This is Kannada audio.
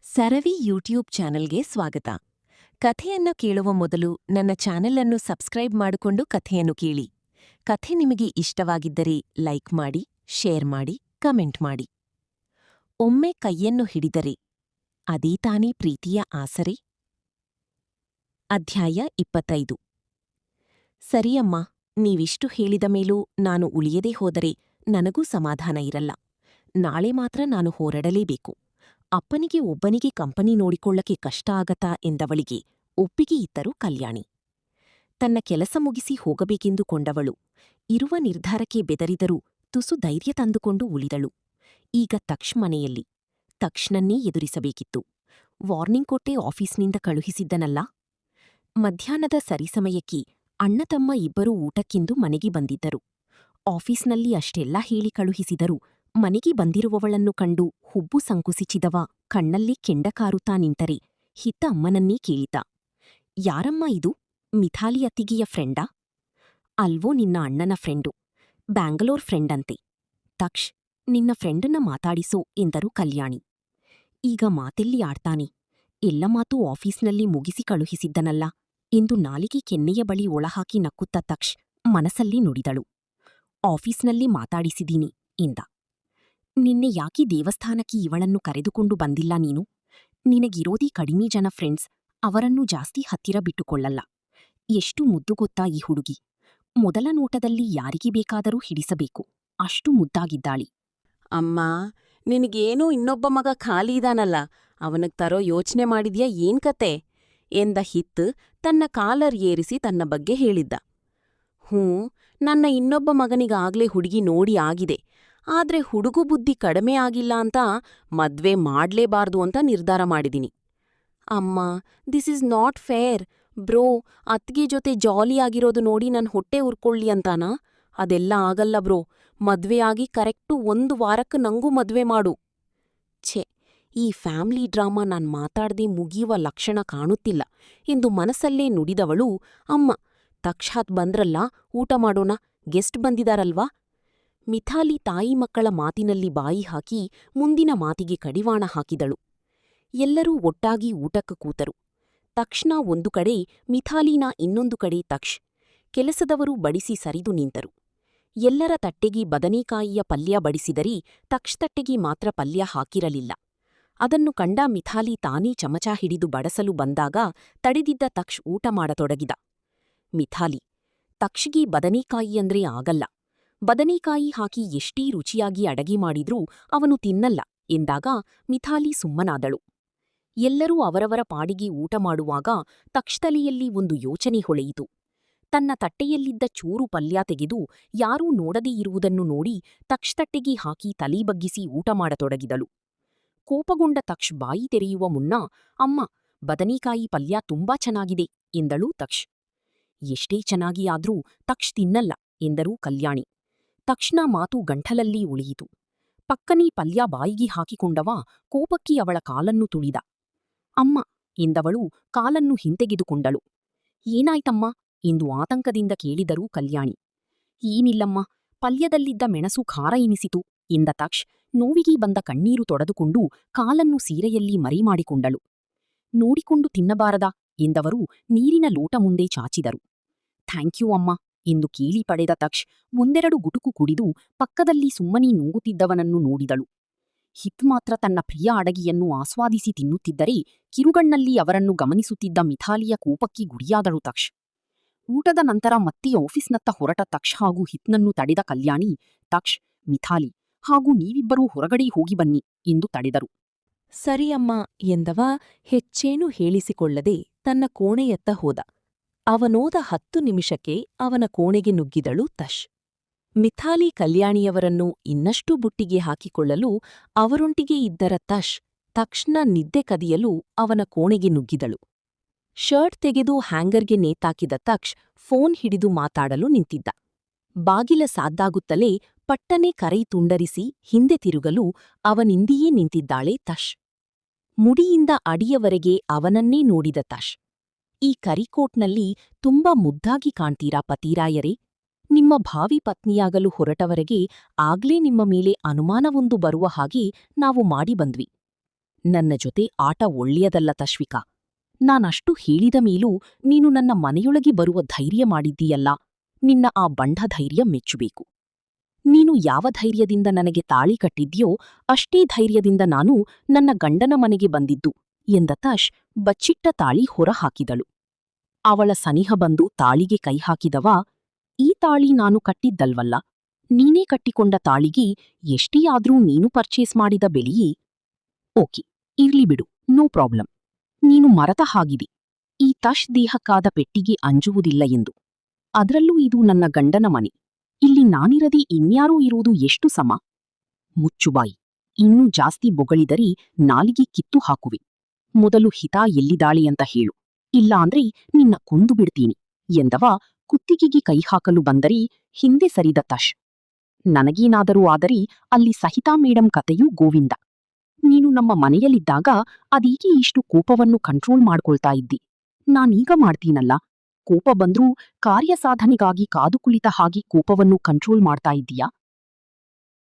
ಸರವಿ ಯೂಟ್ಯೂಬ್ ಚಾನೆಲ್ಗೆ ಸ್ವಾಗತ. ಕಥೆಯನ್ನು ಕೇಳುವ ಮೊದಲು ನನ್ನ ಚಾನೆಲ್ ಅನ್ನು ಸಬ್ಸ್ಕ್ರೈಬ್ ಮಾಡಿಕೊಂಡು ಕಥೆಯನ್ನು ಕೇಳಿ. ಕಥೆ ನಿಮಗೆ ಇಷ್ಟವಾಗಿದ್ದರೆ ಲೈಕ್ ಮಾಡಿ, ಶೇರ್ ಮಾಡಿ, ಕಮೆಂಟ್ ಮಾಡಿ. ಒಮ್ಮೆ ಕೈಯನ್ನು ಹಿಡಿದರೆ ಅದೇ ತಾನೇ ಪ್ರೀತಿಯ ಆಸರೆ. ಅಧ್ಯಾಯ 25. ಸರಿಯಮ್ಮ, ನೀವಿಷ್ಟು ಹೇಳಿದ ಮೇಲೂ ನಾನು ಉಳಿಯದೇ ಹೋದರೆ ನನಗೂ ಸಮಾಧಾನ ಇರಲ್ಲ. ನಾಳೆ ಮಾತ್ರ ನಾನು ಹೊರಡಲೇಬೇಕು. ಅಪ್ಪನಿಗೆ ಒಬ್ಬನಿಗೆ ಕಂಪನಿ ನೋಡಿಕೊಳ್ಳಕ್ಕೆ ಕಷ್ಟ ಆಗತ್ತಾ ಎಂದವಳಿಗೆ ಒಪ್ಪಿಗೆ ಇದ್ದರು ಕಲ್ಯಾಣಿ. ತನ್ನ ಕೆಲಸ ಮುಗಿಸಿ ಹೋಗಬೇಕೆಂದುಕೊಂಡವಳು ಇರುವ ನಿರ್ಧಾರಕ್ಕೆ ಬೆದರಿದರೂ ತುಸು ಧೈರ್ಯ ತಂದುಕೊಂಡು ಉಳಿದಳು. ಈಗ ತಕ್ಷ್ ಮನೆಯಲ್ಲಿ ತಕ್ಷಣನ್ನೇ ಎದುರಿಸಬೇಕಿತ್ತು. ವಾರ್ನಿಂಗ್ ಕೊಟ್ಟೆ ಆಫೀಸ್ನಿಂದ ಕಳುಹಿಸಿದ್ದನಲ್ಲ. ಮಧ್ಯಾಹ್ನದ ಸರಿಸಮಯಕ್ಕೆ ಅಣ್ಣ ತಮ್ಮ ಇಬ್ಬರೂ ಊಟಕ್ಕೆಂದು ಮನೆಗೆ ಬಂದಿದ್ದರು. ಆಫೀಸ್ನಲ್ಲಿ ಅಷ್ಟೆಲ್ಲ ಹೇಳಿ ಕಳುಹಿಸಿದರೂ ಮನೆಗೆ ಬಂದಿರುವವಳನ್ನು ಕಂಡು ಹುಬ್ಬು ಸಂಕುಸಿಚಿದವ ಕಣ್ಣಲ್ಲಿ ಕೆಂಡ ಕಾರುತ್ತಾ ನಿಂತರೆ ಹಿತ್ತ ಅಮ್ಮನನ್ನೇ ಕೇಳಿತ. ಯಾರಮ್ಮ ಇದು? ಮಿಥಾಲಿ ಅತ್ತಿಗೆಯ ಫ್ರೆಂಡಾ? ಅಲ್ವೋ ನಿನ್ನ ಅಣ್ಣನ ಫ್ರೆಂಡು, ಬ್ಯಾಂಗಲೋರ್ ಫ್ರೆಂಡಂತೆ. ತಕ್ಷ್, ನಿನ್ನ ಫ್ರೆಂಡನ್ನ ಮಾತಾಡಿಸೋ ಎಂದರು ಕಲ್ಯಾಣಿ. ಈಗ ಮಾತೆಲ್ಲಿ ಆಡ್ತಾನೆ? ಎಲ್ಲ ಮಾತು ಆಫೀಸ್ನಲ್ಲಿ ಮುಗಿಸಿ ಕಳುಹಿಸಿದ್ದನಲ್ಲ ಎಂದು ನಾಲಿಗೆ ಕೆನ್ನೆಯ ಬಳಿ ಒಳಹಾಕಿ ನಕ್ಕುತ್ತ ತಕ್ಷ್ ಮನಸ್ಸಲ್ಲಿ ನುಡಿದಳು. ಆಫೀಸ್ನಲ್ಲಿ ಮಾತಾಡಿಸಿದೀನಿ ಎಂದ. ನಿನ್ನೆ ಯಾಕೆ ದೇವಸ್ಥಾನಕ್ಕೆ ಇವಳನ್ನು ಕರೆದುಕೊಂಡು ಬಂದಿಲ್ಲ ನೀನು? ನಿನಗಿರೋದೇ ಕಡಿಮೆ ಜನ ಫ್ರೆಂಡ್ಸ್, ಅವರನ್ನು ಜಾಸ್ತಿ ಹತ್ತಿರ ಬಿಟ್ಟುಕೊಳ್ಳಲ್ಲ. ಎಷ್ಟು ಮುದ್ದು ಗೊತ್ತಾ ಈ ಹುಡುಗಿ? ಮೊದಲ ನೋಟದಲ್ಲಿ ಯಾರಿಗೆ ಬೇಕಾದರೂ ಹಿಡಿಸಬೇಕು, ಅಷ್ಟು ಮುದ್ದಾಗಿದ್ದಾಳಿ. ಅಮ್ಮ, ನಿನಗೇನೋ ಇನ್ನೊಬ್ಬ ಮಗ ಖಾಲಿ ಇದಾನಲ್ಲ, ಅವನಿಗ್ ತರೋ ಯೋಚ್ನೆ ಮಾಡಿದ್ಯಾ ಏನ್ ಕತೆ ಎಂದ ಹಿತ್ ತನ್ನ ಕಾಲರ್ ಏರಿಸಿ ತನ್ನ ಬಗ್ಗೆ ಹೇಳಿದ್ದ. ನನ್ನ ಇನ್ನೊಬ್ಬ ಮಗನಿಗಾಗ್ಲೇ ಹುಡುಗಿ ನೋಡಿ ಆಗಿದೆ. ಆದ್ರೆ ಹುಡುಗು ಬುದ್ಧಿ ಕಡಿಮೆ ಆಗಿಲ್ಲ ಅಂತ ಮದ್ವೆ ಮಾಡ್ಲೇಬಾರ್ದು ಅಂತ ನಿರ್ಧಾರ ಮಾಡಿದೀನಿ. ಅಮ್ಮ, this is not fair. Bro, ಅತ್ಗೆ ಜೊತೆ ಜಾಲಿಯಾಗಿರೋದು ನೋಡಿ ನನ್ ಹೊಟ್ಟೆ ಉರ್ಕೊಳ್ಳಿ ಅಂತಾನಾ? ಅದೆಲ್ಲ ಆಗಲ್ಲ ಬ್ರೋ. ಮದ್ವೆಯಾಗಿ ಕರೆಕ್ಟು 1 ವಾರಕ್ಕೆ ನಂಗೂ ಮದ್ವೆ ಮಾಡು. ಛೆ, ಈ ಫ್ಯಾಮ್ಲಿ ಡ್ರಾಮಾ ನಾನ್ ಮಾತಾಡ್ದೆ ಮುಗಿಯುವ ಲಕ್ಷಣ ಕಾಣುತ್ತಿಲ್ಲ ಎಂದು ಮನಸ್ಸಲ್ಲೇ ನುಡಿದವಳು, ಅಮ್ಮ, ತಕ್ಷಾತ್ ಬಂದ್ರಲ್ಲ, ಊಟ ಮಾಡೋಣ, ಗೆಸ್ಟ್ ಬಂದಿದಾರಲ್ವಾ? ಮಿಥಾಲಿ ತಾಯಿ ಮಕ್ಕಳ ಮಾತಿನಲ್ಲಿ ಬಾಯಿ ಹಾಕಿ ಮುಂದಿನ ಮಾತಿಗೆ ಕಡಿವಾಣ ಹಾಕಿದಳು. ಎಲ್ಲರೂ ಒಟ್ಟಾಗಿ ಊಟಕ್ಕೆ ಕೂತರು. ತಕ್ಷಣ ಒಂದು ಕಡೆ, ಮಿಥಾಲಿನ ಇನ್ನೊಂದು ಕಡೆ ತಕ್ಷ್. ಕೆಲಸದವರು ಬಡಿಸಿ ಸರಿದು ನಿಂತರು. ಎಲ್ಲರ ತಟ್ಟೆಗೆ ಬದನೇಕಾಯಿಯ ಪಲ್ಯ ಬಡಿಸಿದರಿ ತಕ್ಷ್ ತಟ್ಟೆಗೆ ಮಾತ್ರ ಪಲ್ಯ ಹಾಕಿರಲಿಲ್ಲ. ಅದನ್ನು ಕಂಡ ಮಿಥಾಲಿ ತಾನೇ ಚಮಚ ಹಿಡಿದು ಬಡಸಲು ಬಂದಾಗ ತಡೆದಿದ್ದ ತಕ್ಷ್ ಊಟ ಮಾಡತೊಡಗಿದ. ಮಿಥಾಲಿ, ತಕ್ಷಿಗೆ ಬದನೇಕಾಯಿಯಂದ್ರೆ ಆಗಲ್ಲ. ಬದನೇಕಾಯಿ ಹಾಕಿ ಎಷ್ಟೇ ರುಚಿಯಾಗಿ ಅಡಗೆ ಮಾಡಿದ್ರೂ ಅವನು ತಿನ್ನಲ್ಲ ಎಂದಾಗ ಮಿಥಾಲಿ ಸುಮ್ಮನಾದಳು. ಎಲ್ಲರೂ ಅವರವರ ಪಾಡಿಗೆ ಊಟ ಮಾಡುವಾಗ ತಕ್ಷತಲೆಯಲ್ಲಿ ಒಂದು ಯೋಚನೆ ಹೊಳೆಯಿತು. ತನ್ನ ತಟ್ಟೆಯಲ್ಲಿದ್ದ ಚೂರು ಪಲ್ಯ ತೆಗೆದು ಯಾರೂ ನೋಡದೇ ಇರುವುದನ್ನು ನೋಡಿ ತಕ್ಷತಟ್ಟೆಗೆ ಹಾಕಿ ತಲೆ ಬಗ್ಗಿಸಿ ಊಟ ಮಾಡತೊಡಗಿದಳು. ಕೋಪಗೊಂಡ ತಕ್ಷ್ ಬಾಯಿ ತೆರೆಯುವ ಮುನ್ನ, ಅಮ್ಮ, ಬದನೇಕಾಯಿ ಪಲ್ಯ ತುಂಬಾ ಚೆನ್ನಾಗಿದೆ ಎಂದಳು ತಕ್ಷ್. ಎಷ್ಟೇ ಚೆನ್ನಾಗಿ ಆದ್ರೂ ತಕ್ಷ್ ತಿನ್ನಲ್ಲ ಎಂದರು ಕಲ್ಯಾಣಿ. ತಕ್ಷಣ ಮಾತು ಗಂಟಲಲ್ಲಿ ಉಳಿಯಿತು. ಪಕ್ಕನೇ ಪಲ್ಯ ಬಾಯಿಗೆ ಹಾಕಿಕೊಂಡವ ಕೋಪಕ್ಕೆ ಅವಳ ಕಾಲನ್ನು ತುಳಿದ. ಅಮ್ಮ ಎಂದವಳು ಕಾಲನ್ನು ಹಿಂತೆಗೆದುಕೊಂಡಳು. ಏನಾಯ್ತಮ್ಮ ಎಂದು ಆತಂಕದಿಂದ ಕೇಳಿದರು ಕಲ್ಯಾಣಿ. ಏನಿಲ್ಲಮ್ಮ, ಪಲ್ಯದಲ್ಲಿದ್ದ ಮೆಣಸು ಖಾರ ಎನಿಸಿತು ಎಂದ ತಕ್ಷ್ ನೋವಿಗೆ ಬಂದ ಕಣ್ಣೀರು ತೊಡೆದುಕೊಂಡು ಕಾಲನ್ನು ಸೀರೆಯಲ್ಲಿ ಮರೆಮಾಡಿಕೊಂಡಳು. ನೋಡಿಕೊಂಡು ತಿನ್ನಬಾರದಾ ಎಂದವರು ನೀರಿನ ಲೋಟ ಮುಂದೆ ಚಾಚಿದರು. ಥ್ಯಾಂಕ್ಯೂ ಅಮ್ಮ ಎಂದು ಕೇಳಿ ಪಡೆದ ತಕ್ಷ್ ಒಂದೆರಡು ಗುಟುಕು ಕುಡಿದು ಪಕ್ಕದಲ್ಲಿ ಸುಮ್ಮನೆ ನುಂಗುತ್ತಿದ್ದವನನ್ನು ನೋಡಿದಳು. ಹಿತ್ ಮಾತ್ರ ತನ್ನ ಪ್ರಿಯ ಅಡಗಿಯನ್ನು ಆಸ್ವಾದಿಸಿ ತಿನ್ನುತ್ತಿದ್ದರೆ ಕಿರುಗಣ್ಣಲ್ಲಿ ಅವರನ್ನು ಗಮನಿಸುತ್ತಿದ್ದ ಮಿಥಾಲಿಯ ಕೋಪಕ್ಕೆ ಗುರಿಯಾದಳು ತಕ್ಷ್. ಊಟದ ನಂತರ ಮತ್ತೆ ಆಫೀಸ್ನತ್ತ ಹೊರಟ ತಕ್ಷ್ ಹಾಗೂ ಹಿತ್ನನ್ನು ತಡೆದ ಕಲ್ಯಾಣಿ, ತಕ್ಷ್, ಮಿಥಾಲಿ ಹಾಗೂ ನೀವಿಬ್ಬರೂ ಹೊರಗಡೆ ಹೋಗಿ ಬನ್ನಿ ಎಂದು ತಡೆದರು. ಸರಿಯಮ್ಮ ಎಂದವ ಹೆಚ್ಚೇನೂ ಹೇಳಿಸಿಕೊಳ್ಳದೆ ತನ್ನ ಕೋಣೆಯತ್ತ ಹೋದ. ಅವನೋದ 10 ನಿಮಿಷಕ್ಕೆ ಅವನ ಕೋಣೆಗೆ ನುಗ್ಗಿದಳು ತಶ್. ಮಿಥಾಲಿ ಕಲ್ಯಾಣಿಯವರನ್ನು ಇನ್ನಷ್ಟು ಬುಟ್ಟಿಗೆ ಹಾಕಿಕೊಳ್ಳಲು ಅವರೊಂಟಿಗೆ ಇದ್ದರ ತಶ್ ತಕ್ಷಣ ನಿದ್ದೆ ಕದಿಯಲು ಅವನ ಕೋಣೆಗೆ ನುಗ್ಗಿದಳು. ಶರ್ಟ್ ತೆಗೆದು ಹ್ಯಾಂಗರ್ಗೆ ನೇತಾಕಿದ ತಕ್ಷ್ ಫೋನ್ ಹಿಡಿದು ಮಾತಾಡಲು ನಿಂತಿದ್ದ. ಬಾಗಿಲ ಸಾದ್ದಾಗುತ್ತಲೇ ಪಟ್ಟನೆ ಕರೈ ತುಂಡರಿಸಿ ಹಿಂದೆ ತಿರುಗಲು ಅವನಿಂದಿಯೇ ನಿಂತಿದ್ದಾಳೆ ತಶ್. ಮುಡಿಯಿಂದ ಅಡಿಯವರೆಗೆ ಅವನನ್ನೇ ನೋಡಿದ ತಶ್. ಈ ಕರಿಕೋಟ್ನಲ್ಲಿ ತುಂಬಾ ಮುದ್ದಾಗಿ ಕಾಣ್ತೀರಾ ಪತೀರಾಯರೇ? ನಿಮ್ಮ ಭಾವಿ ಪತ್ನಿಯಾಗಲು ಹೊರಟವರೆಗೆ ಆಗ್ಲೇ ನಿಮ್ಮ ಮೇಲೆ ಅನುಮಾನವೊಂದು ಬರುವ ಹಾಗೆ ನಾವು ಮಾಡಿ ಬಂದ್ವಿ. ನನ್ನ ಜೊತೆ ಆಟ ಒಳ್ಳೆಯದಲ್ಲ ತಶ್ವಿಕಾ. ನಾನಷ್ಟು ಹೇಳಿದ ಮೇಲೂ ನೀನು ನನ್ನ ಮನೆಯೊಳಗೆ ಬರುವ ಧೈರ್ಯ ಮಾಡಿದ್ದೀಯಲ್ಲ, ನಿನ್ನ ಆ ಬಂಡ ಧೈರ್ಯ ಮೆಚ್ಚಬೇಕು. ನೀನು ಯಾವ ಧೈರ್ಯದಿಂದ ನನಗೆ ತಾಳಿ ಕಟ್ಟಿದ್ಯೋ ಅಷ್ಟೇ ಧೈರ್ಯದಿಂದ ನಾನು ನನ್ನ ಗಂಡನ ಮನೆಗೆ ಬಂದಿದ್ದು ಎಂದ ತಶ್ ಬಚ್ಚಿಟ್ಟ ತಾಳಿ ಹೊರಹಾಕಿದಳು. ಅವಳ ಸನಿಹ ಬಂದು ತಾಳಿಗೆ ಕೈ ಹಾಕಿದವ, ಈ ತಾಳಿ ನಾನು ಕಟ್ಟಿದ್ದಲ್ವಲ್ಲ, ನೀನೇ ಕಟ್ಟಿಕೊಂಡ ತಾಳಿಗೆ ಎಷ್ಟೇ ಆದ್ರೂ ನೀನು ಪರ್ಚೇಸ್ ಮಾಡಿದ ಬೆಲೆಯೇ. ಓಕೆ, ಇರ್ಲಿ ಬಿಡು, ನೋ ಪ್ರಾಬ್ಲಮ್. ನೀನು ಮರತ ಹಾಗಿದೆ, ಈ ತಶ್ ದೇಹಕ್ಕಾದ ಪೆಟ್ಟಿಗೆ ಅಂಜುವುದಿಲ್ಲ ಎಂದು. ಅದರಲ್ಲೂ ಇದು ನನ್ನ ಗಂಡನ ಮನೆ, ಇಲ್ಲಿ ನಾನಿರದೆ ಇನ್ಯಾರೋ ಇರುವುದು ಎಷ್ಟು ಸಮ. ಮುಚ್ಚುಬಾಯಿ, ಇನ್ನೂ ಜಾಸ್ತಿ ಬೊಗಳಿದರೆ ನಾಲಿಗೆ ಕಿತ್ತು ಹಾಕುವೆ. ಮೊದಲು ಹಿತಾ ಎಲ್ಲಿದಾಳೆ ಅಂತ ಹೇಳು, ಇಲ್ಲ ಅಂದ್ರೆ ನಿನ್ನ ಕೊಂದು ಬಿಡ್ತೀನಿ ಎಂದವ ಕುತ್ತಿಗೆಗೆ ಕೈ ಹಾಕಲು ಬಂದರೆ ಹಿಂದೆ ಸರಿದ ತಶ್. ನನಗೇನಾದರೂ ಆದರೆ ಅಲ್ಲಿ ಸಹಿತಾ ಮೇಡಂ ಕತೆಯೂ ಗೋವಿಂದ. ನೀನು ನಮ್ಮ ಮನೆಯಲ್ಲಿದ್ದಾಗ ಅದೀಗೆ ಇಷ್ಟು ಕೋಪವನ್ನು ಕಂಟ್ರೋಲ್ ಮಾಡ್ಕೊಳ್ತಾ ಇದ್ದಿ, ನಾನೀಗ ಮಾಡ್ತೀನಲ್ಲ, ಕೋಪ ಬಂದ್ರೂ ಕಾರ್ಯಸಾಧನೆಗಾಗಿ ಕಾದು ಕುಳಿತ ಹಾಗೆ ಕೋಪವನ್ನು ಕಂಟ್ರೋಲ್ ಮಾಡ್ತಾ ಇದ್ದೀಯಾ?